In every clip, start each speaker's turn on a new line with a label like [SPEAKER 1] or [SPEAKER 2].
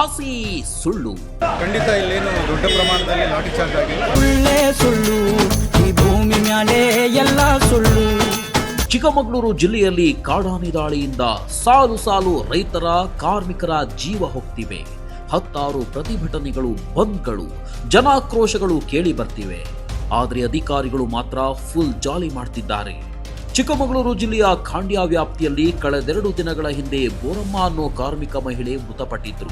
[SPEAKER 1] ಹಸಿ ಸುಳ್ಳು.
[SPEAKER 2] ಖಂಡಿತ ಇಲ್ಲೇನು ದೊಡ್ಡ ಪ್ರಮಾಣದಲ್ಲಿ ಲಾಠಿ ಚಾರ್ಜ್ ಆಗಿಲ್ಲ.
[SPEAKER 3] ಸುಳ್ಳೇ ಸುಳ್ಳು, ಈ ಭೂಮಿ ಮ್ಯಾಲೆ ಎಲ್ಲ ಸುಳ್ಳು.
[SPEAKER 1] ಚಿಕ್ಕಮಗಳೂರು ಜಿಲ್ಲೆಯಲ್ಲಿ ಕಾಡಾನೆ ದಾಳಿಯಿಂದ ಸಾಲು ಸಾಲು ರೈತರ ಕಾರ್ಮಿಕರ ಜೀವ ಹೋಗ್ತಿವೆ. ಹತ್ತಾರು ಪ್ರತಿಭಟನೆಗಳು, ಬಂದ್ಗಳು, ಜನಾಕ್ರೋಶಗಳು ಕೇಳಿ ಬರ್ತಿವೆ. ಆದರೆ ಅಧಿಕಾರಿಗಳು ಮಾತ್ರ ಫುಲ್ ಜಾಲಿ ಮಾಡ್ತಿದ್ದಾರೆ. ಚಿಕ್ಕಮಗಳೂರು ಜಿಲ್ಲೆಯ ಖಾಂಡ್ಯ ವ್ಯಾಪ್ತಿಯಲ್ಲಿ ಕಳೆದೆರಡು ದಿನಗಳ ಹಿಂದೆ ಬೋರಮ್ಮ ಅನ್ನೋ ಕಾರ್ಮಿಕ ಮಹಿಳೆ ಮೃತಪಟ್ಟಿದ್ರು.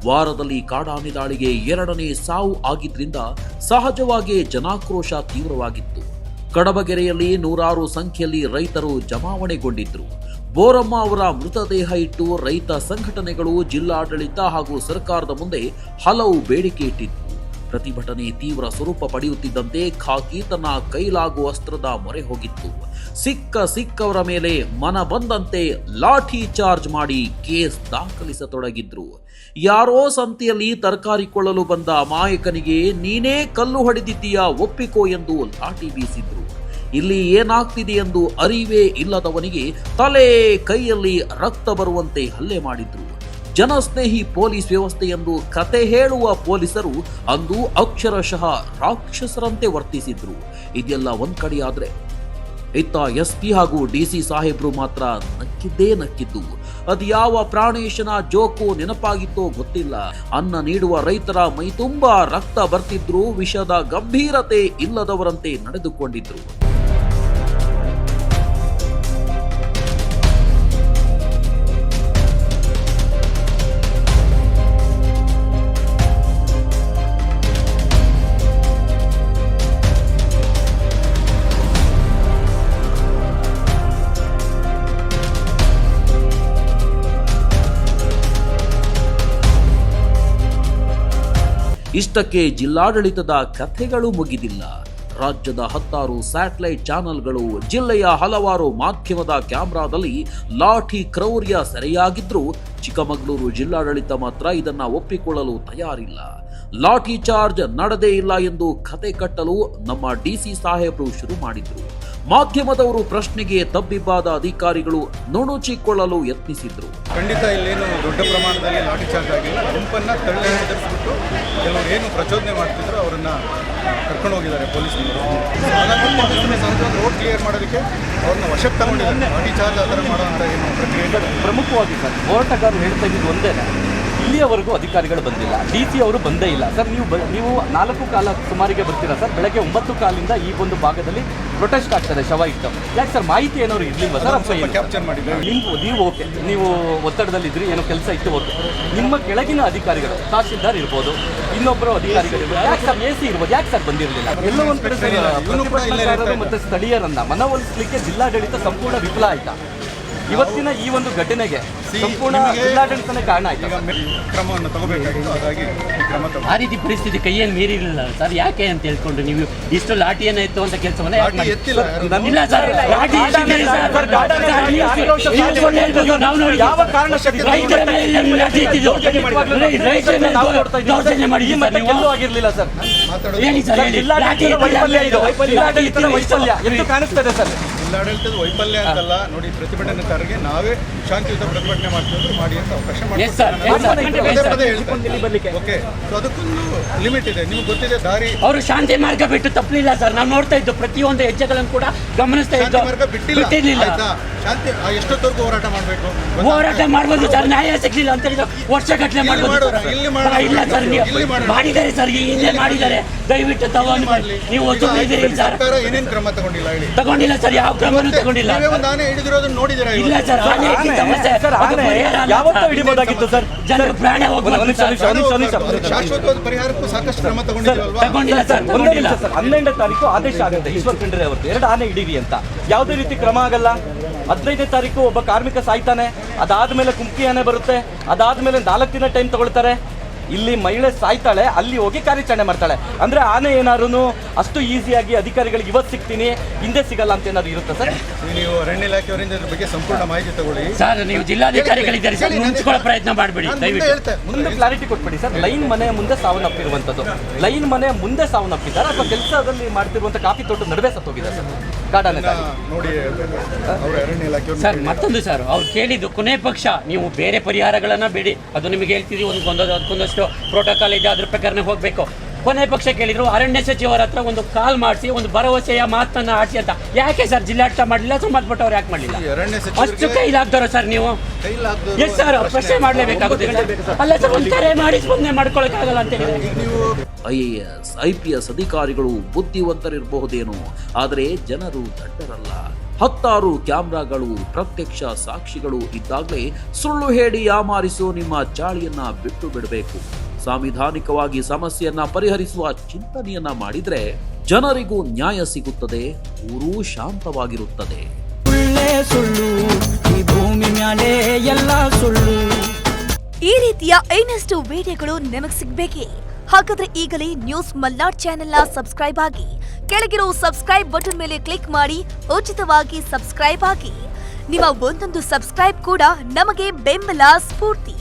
[SPEAKER 1] ವಾರದಲ್ಲಿ ಕಾಡಾನೆ ದಾಳಿಗೆ 2ನೇ ಸಾವು ಆಗಿದ್ರಿಂದ ಸಹಜವಾಗಿ ಜನಾಕ್ರೋಶ ತೀವ್ರವಾಗಿತ್ತು. ಕಡಬಗೆರೆಯಲ್ಲಿ ನೂರಾರು ಸಂಖ್ಯೆಯಲ್ಲಿ ರೈತರು ಜಮಾವಣೆಗೊಂಡಿದ್ರು. ಬೋರಮ್ಮ ಅವರ ಮೃತದೇಹ ಇಟ್ಟು ರೈತ ಸಂಘಟನೆಗಳು ಜಿಲ್ಲಾಡಳಿತ ಹಾಗೂ ಸರ್ಕಾರದ ಮುಂದೆ ಹಲವು ಬೇಡಿಕೆ ಇಟ್ಟಿತ್ತು. ಪ್ರತಿಭಟನೆ ತೀವ್ರ ಸ್ವರೂಪ ಪಡೆಯುತ್ತಿದ್ದಂತೆ ಖಾಕಿ ತನ್ನ ಕೈಲಾಗುವ ಅಸ್ತ್ರದ ಮೊರೆ ಹೋಗಿತ್ತು. ಸಿಕ್ಕವರ ಮೇಲೆ ಮನ ಬಂದಂತೆ ಲಾಠಿ ಚಾರ್ಜ್ ಮಾಡಿ ಕೇಸ್ ದಾಖಲಿಸತೊಡಗಿದ್ರು. ಯಾರೋ ಸಂತೆಯಲ್ಲಿ ತರಕಾರಿ ಕೊಳ್ಳಲು ಬಂದ ಅಮಾಯಕನಿಗೆ ನೀನೇ ಕಲ್ಲು ಹೊಡೆದಿದ್ದೀಯಾ ಒಪ್ಪಿಕೋ ಎಂದು ಲಾಠಿ ಬೀಸಿದ್ರು. ಇಲ್ಲಿ ಏನಾಗ್ತಿದೆ ಎಂದು ಅರಿವೇ ಇಲ್ಲದವನಿಗೆ ತಲೆ ಕೈಯಲ್ಲಿ ರಕ್ತ ಬರುವಂತೆ ಹಲ್ಲೆ ಮಾಡಿದ್ರು. ಜನಸ್ನೇಹಿ ಪೊಲೀಸ್ ವ್ಯವಸ್ಥೆ ಎಂದು ಕತೆ ಹೇಳುವ ಪೊಲೀಸರು ಅಂದು ಅಕ್ಷರಶಃ ರಾಕ್ಷಸರಂತೆ ವರ್ತಿಸಿದ್ರು. ಇದೆಲ್ಲ ಒಂದ್ ಕಡೆಯಾದ್ರೆ ಇತ್ತ ಎಸ್ಪಿ ಹಾಗೂ ಡಿಸಿ ಸಾಹೇಬ್ರು ಮಾತ್ರ ನಕ್ಕಿದ್ದು. ಅದ್ಯಾವ ಪ್ರಾಣೇಶನ ಜೋಕು ನೆನಪಾಗಿತ್ತೋ ಗೊತ್ತಿಲ್ಲ. ಅನ್ನ ನೀಡುವ ರೈತರ ಮೈತುಂಬ ರಕ್ತ ಬರ್ತಿದ್ರು. ವಿಷದ ಗಂಭೀರತೆ ಇಲ್ಲದವರಂತೆ ನಡೆದುಕೊಂಡಿದ್ರು. ಇಷ್ಟಕ್ಕೆ ಜಿಲ್ಲಾಡಳಿತದ ಕಥೆಗಳು ಮುಗಿದಿಲ್ಲ. ರಾಜ್ಯದ 10 ಸ್ಯಾಟಲೈಟ್ ಚಾನೆಲ್ಗಳು, ಜಿಲ್ಲೆಯ ಹಲವಾರು ಮಾಧ್ಯಮದ ಕ್ಯಾಮೆರಾದಲ್ಲಿ ಲಾಠಿ ಕ್ರೌರ್ಯ ಸೆರೆಯಾಗಿದ್ರೂ ಚಿಕ್ಕಮಗಳೂರು ಜಿಲ್ಲಾಡಳಿತ ಮಾತ್ರ ಇದನ್ನ ಒಪ್ಪಿಕೊಳ್ಳಲು ತಯಾರಿಲ್ಲ. ಲಾಠಿ ಚಾರ್ಜ್ ನಡೆದೇ ಇಲ್ಲ ಎಂದು ಕತೆ ಕಟ್ಟಲು ನಮ್ಮ ಡಿಸಿ ಸಾಹೇಬ್ರು ಶುರು ಮಾಡಿದ್ರು. ಮಾಧ್ಯಮದವರು ಪ್ರಶ್ನೆಗೆ ತಬ್ಬಿಬ್ಬಾದ ಅಧಿಕಾರಿಗಳು ನುಣುಚಿಕೊಳ್ಳಲು ಯತ್ನಿಸಿದ್ರು.
[SPEAKER 2] ಖಂಡಿತ ಇಲ್ಲೇನು ದೊಡ್ಡ ಪ್ರಮಾಣದಲ್ಲಿ ಲಾಠಿ ಚಾರ್ಜ್ ಆಗಿಲ್ಲ. ಗುಂಪನ್ನ ತಳ್ಳಿ ಹೆದರಿಸ್ಬಿಟ್ಟು ಕೆಲವರು ಏನು ಪ್ರಚೋದನೆ ಮಾಡ್ತಿದ್ರು ಅವರನ್ನ ಕರ್ಕೊಂಡು ಹೋಗಿದ್ದಾರೆ ಪೊಲೀಸ್ನವರು. ರೋಡ್ ಕ್ಲಿಯರ್ ಮಾಡೋದಕ್ಕೆ ಅವ್ರನ್ನ ವಶಕ್ಕೆ ತಗೊಂಡಿದ್ದಾರೆ. ಲಾಠಿ ಚಾರ್ಜ್ ಆ ಥರ ಮಾಡೋ ಅಂತ ಏನು ಪ್ರಕ್ರಿಯೆ
[SPEAKER 4] ಪ್ರಮುಖವಾಗಿ ಸರ್ ಹೋರಾಟಗಾರರು ಹೇಳ್ತಾ ಇದ್ದು ಒಂದೇ, ಇಲ್ಲಿಯವರೆಗೂ ಅಧಿಕಾರಿಗಳು ಬಂದಿಲ್ಲ, ಡಿಸಿ ಅವರು ಬಂದೇ ಇಲ್ಲ ಸರ್. ನೀವು 4 ಕಾಲ ಸುಮಾರಿಗೆ ಬರ್ತೀರಾ ಸರ್. ಬೆಳಗ್ಗೆ 9 ಕಾಲಿಂದ ಈ ಒಂದು ಭಾಗದಲ್ಲಿ ಪ್ರೊಟೆಸ್ಟ್ ಆಗ್ತದೆ ಶವ ಇಟ್ಟು. ಯಾಕೆ ಸರ್ ಮಾಹಿತಿ ಏನಾದ್ರು ಇರ್ಲಿಲ್ವಾ ಸರ್?
[SPEAKER 2] ಕ್ಯಾಪ್ಚರ್ ಮಾಡಿದ್ರೆ
[SPEAKER 4] ನೀವು ಓಕೆ, ನೀವು ಒತ್ತಡದಲ್ಲಿದ್ರಿ, ಏನೋ ಕೆಲಸ ಇತ್ತು ಓಕೆ. ನಿಮ್ಮ ಕೆಳಗಿನ ಅಧಿಕಾರಿಗಳು, ತಹಶೀಲ್ದಾರ್ ಇರ್ಬೋದು, ಇನ್ನೊಬ್ಬರು ಅಧಿಕಾರಿಗಳು ಯಾಕೆ ಸರ್ AC ಇರ್ಬೋದು, ಯಾಕೆ ಸರ್ ಬಂದಿರಲಿಲ್ಲ? ಎಲ್ಲ ಒಂದು ಕಡೆ ಪ್ರತಿಭಟನಾಕಾರರು ಮತ್ತು ಸ್ಥಳೀಯರನ್ನ ಮನವೊಲಿಸಲಿಕ್ಕೆ ಜಿಲ್ಲಾಡಳಿತ ಸಂಪೂರ್ಣ ವಿಫಲ ಆಯ್ತಾ? ಇವತ್ತಿನ ಈ ಒಂದು ಘಟನೆಗೆ ಸಂಪೂರ್ಣ ಜಿಲ್ಲಾಡಳಿತನೇ ಕಾರಣ ಆಯ್ತು.
[SPEAKER 2] ಕ್ರಮವನ್ನು ತಗೋಬೇಕಾಗಿತ್ತು, ಹಾಗಾಗಿ
[SPEAKER 5] ಆ ರೀತಿ ಪರಿಸ್ಥಿತಿ ಕೈಯಲ್ಲಿ ಮೀರಿರಲಿಲ್ಲ ಸರ್. ಯಾಕೆ ಅಂತ ಹೇಳ್ಕೊಂಡು ನೀವು ಇಷ್ಟು ಲಾಠಿಯನ್ನ ಎತ್ತು ಅಂತ ಕೆಲಸವನ್ನ
[SPEAKER 2] ಎತ್ತಿಲ್ಲ.
[SPEAKER 5] ಇಲ್ಲ ಸರ್, ಲಾಠಿ
[SPEAKER 4] ಯಾವ ಕಾರಣ ಆಗಿರ್ಲಿಲ್ಲ ಸರ್. ವೈಫಲ್ಯ ಎಂದು ಕಾಣಿಸ್ತದೆ ಸರ್.
[SPEAKER 2] ಜಿಲ್ಲಾಡಳಿತದ ವೈಫಲ್ಯ ಅಂತಲ್ಲ ನೋಡಿ, ಪ್ರತಿಭಟನಾಕಾರರಿಗೆ ನಾವೇ ಶಾಂತಿಯುತ ಪ್ರತಿಭಟನೆ ಮಾಡ್ತಿದ್ರು ಮಾಡಿ ಅಂತ ಅವಕಾಶ ಓಕೆ. ಸೊ ಅದಕ್ಕೊಂದು ಲಿಮಿಟ್ ಇದೆ, ನಿಮ್ಗೆ ಗೊತ್ತಿದೆ. ದಾರಿ
[SPEAKER 5] ಅವರು ಶಾಂತಿ ಮಾರ್ಗ ಬಿಟ್ಟು ತಪ್ಪಲಿಲ್ಲ ಸರ್. ನಾವು ನೋಡ್ತಾ ಇದ್ದು ಪ್ರತಿಯೊಂದು ಹೆಜ್ಜೆಗಳನ್ನು ಕೂಡ ಗಮನಿಸ್ತಾ ಇದ್ದು.
[SPEAKER 2] ಮಾರ್ಗ ಬಿಟ್ಟಿಲ್ಲ. ಶಾಂತಿ ಎಷ್ಟೊತ್ತವರೆಗೂ ಹೋರಾಟ ಮಾಡಬೇಕು?
[SPEAKER 5] ಹೋರಾಟ ಮಾಡ್ಬೋದು ಸರ್. ನ್ಯಾಯ ಸಿಗ್ಲಿಲ್ಲ ಅಂತ ಹೇಳಿದ್ರೆ ವರ್ಷಗಟ್ಟಲೆ ಮಾಡ್ಬೋದು. ಇಲ್ಲ ಸರ್, ಮಾಡಿದ್ದಾರೆ ಸರ್, ಇಲ್ಲೇ ಮಾಡಿದ್ದಾರೆ. ದಯವಿಟ್ಟು ತಗೊಂಡು ನೀವು
[SPEAKER 2] ಸರ್ಕಾರ ಏನೇನು ಕ್ರಮ ತಗೊಂಡಿಲ್ಲ ಹೇಳಿ?
[SPEAKER 5] ತಗೊಂಡಿಲ್ಲ ಸರ್, ಯಾವ ಕ್ರಮನೂ ತಗೊಂಡಿಲ್ಲ.
[SPEAKER 2] ಒಂದು ಆನೆ ಹಿಡಿದಿರೋದನ್ನ ನೋಡಿದಿರ?
[SPEAKER 5] ಇಲ್ಲ ಸರ್,
[SPEAKER 4] ಯಾವತ್ತೂ ಹಿಡಿಬೋದಾಗಿತ್ತು ಸರ್.
[SPEAKER 5] ಜನರ ಪ್ರಾಣ ಹೋಗ್ಬೋದು.
[SPEAKER 2] ಶಾಶ್ವತವಾದ ಪರಿಹಾರಕ್ಕೂ ಸಾಕಷ್ಟು ಕ್ರಮ
[SPEAKER 5] ತಗೊಂಡಿಲ್ಲ ಸರ್.
[SPEAKER 4] 12ನೇ ತಾರೀಕು ಆದೇಶ ಆಗುತ್ತೆ ಈಶ್ವರ್ ಖಂಡ್ರೆ ಅವತ್ತು 2 ಆನೆ ಹಿಡೀರಿ ಅಂತ. ಯಾವುದೇ ರೀತಿ ಕ್ರಮ ಆಗಲ್ಲ. 15ನೇ ತಾರೀಕು ಒಬ್ಬ ಕಾರ್ಮಿಕ ಸಾಯ್ತಾನೆ, ಅದಾದ್ಮೇಲೆ ಕುಮ್ಕಿ ಆನೆ ಬರುತ್ತೆ, ಅದಾದ್ಮೇಲೆ 4 ದಿನ ಟೈಮ್ ತಗೊಳ್ತಾರೆ. ಇಲ್ಲಿ ಮಹಿಳೆ ಸಾಯ್ತಾಳೆ, ಅಲ್ಲಿ ಹೋಗಿ ಕಾರ್ಯಾಚರಣೆ ಮಾಡ್ತಾಳೆ. ಅಂದ್ರೆ ಆನೆ ಏನಾದ್ರು ಅಷ್ಟು ಈಸಿಯಾಗಿ ಅಧಿಕಾರಿಗಳಿಗೆ ಇವತ್ತು ಸಿಗ್ತೀನಿ ಹಿಂದೆ ಸಿಗಲ್ಲ ಅಂತ ಏನಾದ್ರು ಇರುತ್ತೆ ಸರ್?
[SPEAKER 2] ನೀವು ಅರಣ್ಯ ಇಲಾಖೆಯವರಿಂದ ಇದ್ರ ಬಗ್ಗೆ ಸಂಪೂರ್ಣ ಮಾಹಿತಿ ತಗೊಳ್ಳಿ
[SPEAKER 5] ಸರ್. ನೀವು ಜಿಲ್ಲಾಧಿಕಾರಿಗಳಿದ್ದಾರೆ ಸರ್, ಮುಂಚ್ಕೊಳ್ಳೋ ಪ್ರಯತ್ನ ಮಾಡಬೇಡಿ ದಯವಿಟ್ಟು.
[SPEAKER 4] ಮುಂದೆ ಕ್ಲಾರಿಟಿ ಕೊಟ್ಬಿಡಿ ಸರ್. ಲೈನ್ ಮನೆ ಮುಂದೆ ಸಾವನ್ನಪ್ಪಿರುವಂಥದ್ದು, ಲೈನ್ ಮನೆ ಮುಂದೆ ಸಾವನ್ನಪ್ಪಿದ್ದಾರೆ ಅಥವಾ ಕೆಲಸದಲ್ಲಿ ಮಾಡ್ತಿರುವಂಥ ಕಾಫಿ ತೋಟ ನಡುವೆ ಸತ್ತೋಗಿದೆ ಸರ್. ಕಾಡಾನೆ ದಾಳಿ
[SPEAKER 2] ನೋಡಿ ಅವರು ಅರಣ್ಯ ಇಲಾಖೆ
[SPEAKER 5] ಸರ್ ಮತ್ತೊಂದು ಸರ್ ಅವ್ರು ಕೇಳಿದ್ದು ಕೊನೆ ಪಕ್ಷ ನೀವು ಬೇರೆ ಪರಿಹಾರಗಳನ್ನ ಬೇಡಿ, ಅದು ನಿಮಗೆ ಹೇಳ್ತೀವಿ ಅದಕ್ಕೊಂದಷ್ಟು ಪ್ರೋಟೋಕಾಲ್ ಇದೆ, ಅದ್ರ ಪ್ರಕಾರನೇ ಹೋಗಬೇಕು. ಕೊನೆ ಪಕ್ಷ ಕೇಳಿದ್ರು ಅರಣ್ಯ ಸಚಿವರ ಹತ್ರ ಒಂದು ಕಾಲ್ ಮಾಡಿಸಿ ಒಂದು ಭರವಸೆಯ ಮಾತನ್ನ ಆಡಿಸಿ ಅಂತ. ಯಾಕೆ ಸರ್ ಜಿಲ್ಲಾಡಳಿತ ಮಾಡಲಿಲ್ಲ, ಸಂಬಂಧಪಟ್ಟವ್ರು ಯಾಕೆ ಮಾಡಲಿಲ್ಲ?
[SPEAKER 2] ಅರಣ್ಯ
[SPEAKER 5] ಅಷ್ಟು ಕೈಲಾಗ್ದವ್ರ ಸರ್ ನೀವು? ಎಸ್ ಸರ್, ಪ್ರಶ್ನೆ ಮಾಡಲೇಬೇಕಾಗುತ್ತೆ. ಅಲ್ಲ ಸರ್, ಒಂದು ಕರೆ ಮಾಡಿ ಸ್ಪಂದನೆ ಮಾಡ್ಕೊಳಕ್ಕಾಗಲ್ಲ ಅಂತ ಹೇಳಿದ್ರೆ
[SPEAKER 1] IAS IPS ಅಧಿಕಾರಿಗಳು ಬುದ್ಧಿವಂತರಿರಬಹುದೇನೋ, ಆದರೆ ಜನರು ದಡ್ಡರಲ್ಲ. 10 ಕ್ಯಾಮ್ರಾಗಳು, ಪ್ರತ್ಯಕ್ಷ ಸಾಕ್ಷಿಗಳು ಇದ್ದಾಗಲೇ ಸುಳ್ಳು ಹೇಳಿ ಯಾಮಾರಿಸೋ ನಿಮ್ಮ ಚಾಳಿಯನ್ನ ಬಿಟ್ಟು ಬಿಡಬೇಕು. ಸಾಂವಿಧಾನಿಕವಾಗಿ ಸಮಸ್ಯೆಯನ್ನ ಪರಿಹರಿಸುವ ಚಿಂತನೆಯನ್ನ ಮಾಡಿದ್ರೆ ಜನರಿಗೂ ನ್ಯಾಯ ಸಿಗುತ್ತದೆ, ಊರೂ ಶಾಂತವಾಗಿರುತ್ತದೆ.
[SPEAKER 3] ಸುಳ್ಳೇ ಸುಳ್ಳು ಈ ಭೂಮಿ ಮ್ಯಾಲೆ ಎಲ್ಲ ಸುಳ್ಳು.
[SPEAKER 6] ಈ ರೀತಿಯ ಇನ್ನಷ್ಟು ವಿಡಿಯೋಗಳು ನಿಮಗೆ ಸಿಗಬೇಕೇ? ಹಾಗಾದ್ರೆ ಈಗಲೇ ನ್ಯೂಸ್ ಮಲ್ನಾಡ್ ಚಾನೆಲ್ನ ಸಬ್ಸ್ಕ್ರೈಬ್ ಆಗಿ, ಕೆಳಗಿರೋ ಸಬ್ಸ್ಕ್ರೈಬ್ ಬಟನ್ ಮೇಲೆ ಕ್ಲಿಕ್ ಮಾಡಿ ಉಚಿತವಾಗಿ ಸಬ್ಸ್ಕ್ರೈಬ್ ಆಗಿ. ನಿಮ್ಮ ಒಂದೊಂದು ಸಬ್ಸ್ಕ್ರೈಬ್ ಕೂಡ ನಮಗೆ ಬೆಂಬಲ, ಸ್ಫೂರ್ತಿ.